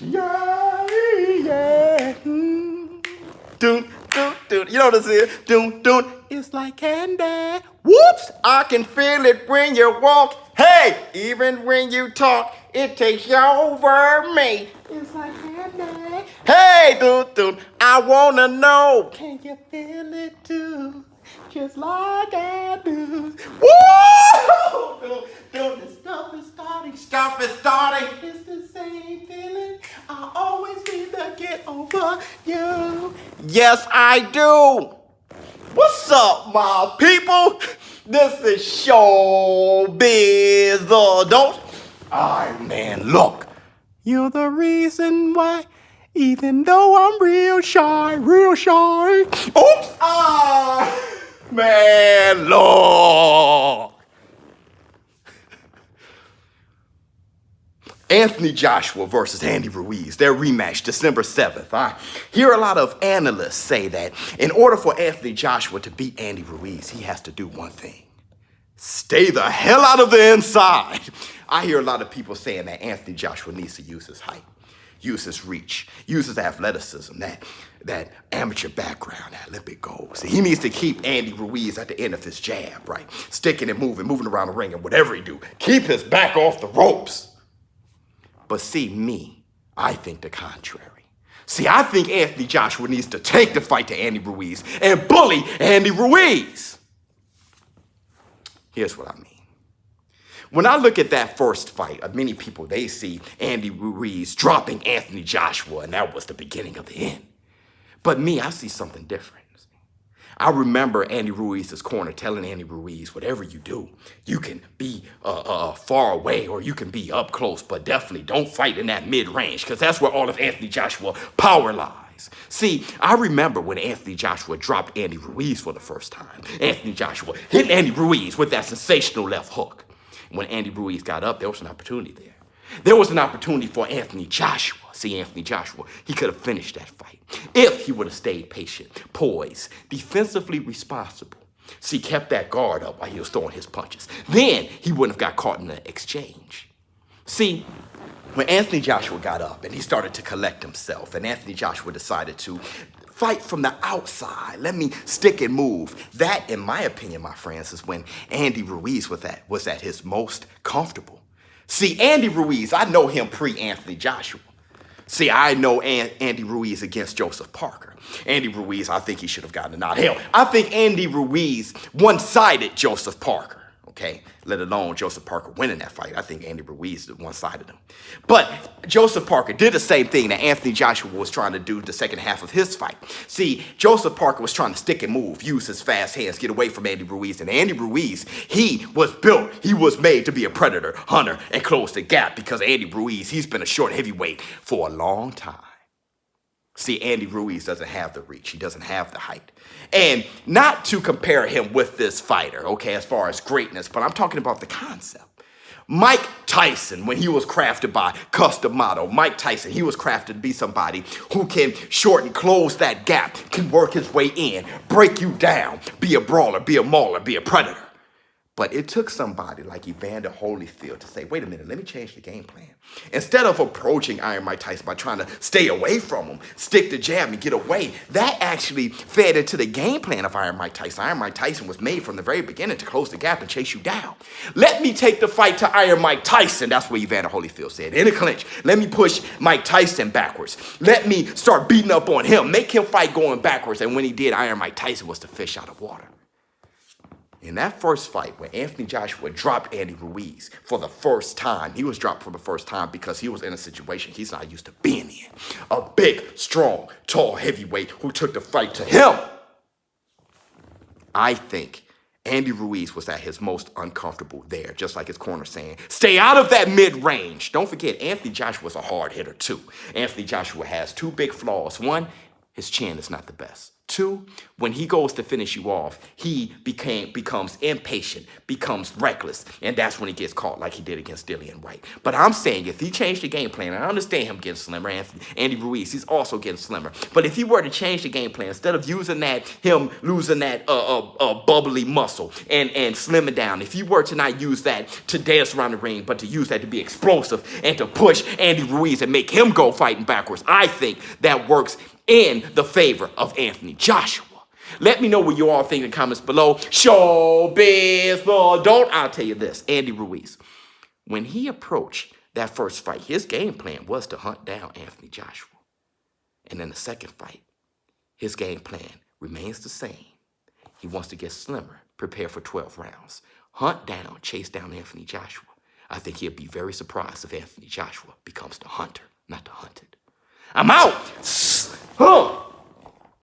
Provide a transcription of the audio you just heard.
Yeah, yeah. Doon, doon, doon. You know what this is? Doon, doon. It's like candy. Whoops! I can feel it when you walk. Hey, even when you talk, it takes over me. It's like candy. Hey, doon, doon. I wanna know. Can you feel it too? Just like I do. Woo! Doon, doon. The stuff is starting. Stuff is starting. It's the same feeling. I always need to get over you. Yes, I do. What's up, my people? This is ShowBizz Adult. Alright, man, look. You're the reason why, even though I'm real shy. Oops! Man, look. Anthony Joshua versus Andy Ruiz, their rematch, December 7th. I hear a lot of analysts say that in order for Anthony Joshua to beat Andy Ruiz, he has to do one thing. Stay the hell out of the inside. I hear a lot of people saying that Anthony Joshua needs to use his height, use his reach, use his athleticism, that amateur background, that Olympic goals. He needs to keep Andy Ruiz at the end of his jab, right? Sticking and moving around the ring and whatever he do. Keep his back off the ropes. But see, me, I think the contrary. See, I think Anthony Joshua needs to take the fight to Andy Ruiz and bully Andy Ruiz. Here's what I mean. When I look at that first fight, many people, they see Andy Ruiz dropping Anthony Joshua, and that was the beginning of the end. But me, I see something different. I remember Andy Ruiz's corner telling Andy Ruiz, whatever you do, you can be far away or you can be up close, but definitely don't fight in that mid-range because that's where all of Anthony Joshua power lies. See, I remember when Anthony Joshua dropped Andy Ruiz for the first time. Anthony Joshua hit Andy Ruiz with that sensational left hook. When Andy Ruiz got up, there was an opportunity there. There was an opportunity for Anthony Joshua. See, Anthony Joshua, he could have finished that fight if he would have stayed patient, poised, defensively responsible. See, kept that guard up while he was throwing his punches. Then he wouldn't have got caught in the exchange. See, when Anthony Joshua got up and he started to collect himself, and Anthony Joshua decided to fight from the outside, let me stick and move. That, in my opinion, my friends, is when Andy Ruiz was at his most comfortable. See, Andy Ruiz, I know him pre-Anthony Joshua. See, I know Andy Ruiz against Joseph Parker. Andy Ruiz, I think he should have gotten a nod. Hell, I think Andy Ruiz one-sided Joseph Parker, okay? Let alone Joseph Parker winning that fight. I think Andy Ruiz one-sided him. But Joseph Parker did the same thing that Anthony Joshua was trying to do the second half of his fight. See, Joseph Parker was trying to stick and move, use his fast hands, get away from Andy Ruiz. And Andy Ruiz, he was built, he was made to be a predator, hunter, and close the gap because Andy Ruiz, he's been a short heavyweight for a long time. See, Andy Ruiz doesn't have the reach. He doesn't have the height. And not to compare him with this fighter, okay, as far as greatness, but I'm talking about the concept. Mike Tyson, when he was crafted by Custom Motto, Mike Tyson, he was crafted to be somebody who can shorten, close that gap, can work his way in, break you down, be a brawler, be a mauler, be a predator. But it took somebody like Evander Holyfield to say, wait a minute, let me change the game plan. Instead of approaching Iron Mike Tyson by trying to stay away from him, stick the jab and get away, that actually fed into the game plan of Iron Mike Tyson. Iron Mike Tyson was made from the very beginning to close the gap and chase you down. Let me take the fight to Iron Mike Tyson. That's what Evander Holyfield said. In a clinch, let me push Mike Tyson backwards. Let me start beating up on him, make him fight going backwards. And when he did, Iron Mike Tyson was the fish out of water. In that first fight, when Anthony Joshua dropped Andy Ruiz for the first time, he was dropped for the first time because he was in a situation he's not used to being in. A big, strong, tall heavyweight who took the fight to him. I think Andy Ruiz was at his most uncomfortable there, just like his corner saying, stay out of that mid-range. Don't forget, Anthony Joshua was a hard hitter too. Anthony Joshua has two big flaws. One, his chin is not the best. Two, when he goes to finish you off, he becomes impatient, becomes reckless, and that's when he gets caught like he did against Dillian White. But I'm saying if he changed the game plan, and I understand him getting slimmer, Andy Ruiz, he's also getting slimmer. But if he were to change the game plan, instead of using him losing that bubbly muscle and slimming down, if he were to not use that to dance around the ring, but to use that to be explosive and to push Andy Ruiz and make him go fighting backwards, I think that works in the favor of Anthony Joshua. Let me know what you all think in the comments below. ShowBizz, I'll tell you this, Andy Ruiz, when he approached that first fight, his game plan was to hunt down Anthony Joshua. And in the second fight, his game plan remains the same. He wants to get slimmer, prepare for 12 rounds, hunt down, chase down Anthony Joshua. I think he'll be very surprised if Anthony Joshua becomes the hunter, not the hunted. I'm out.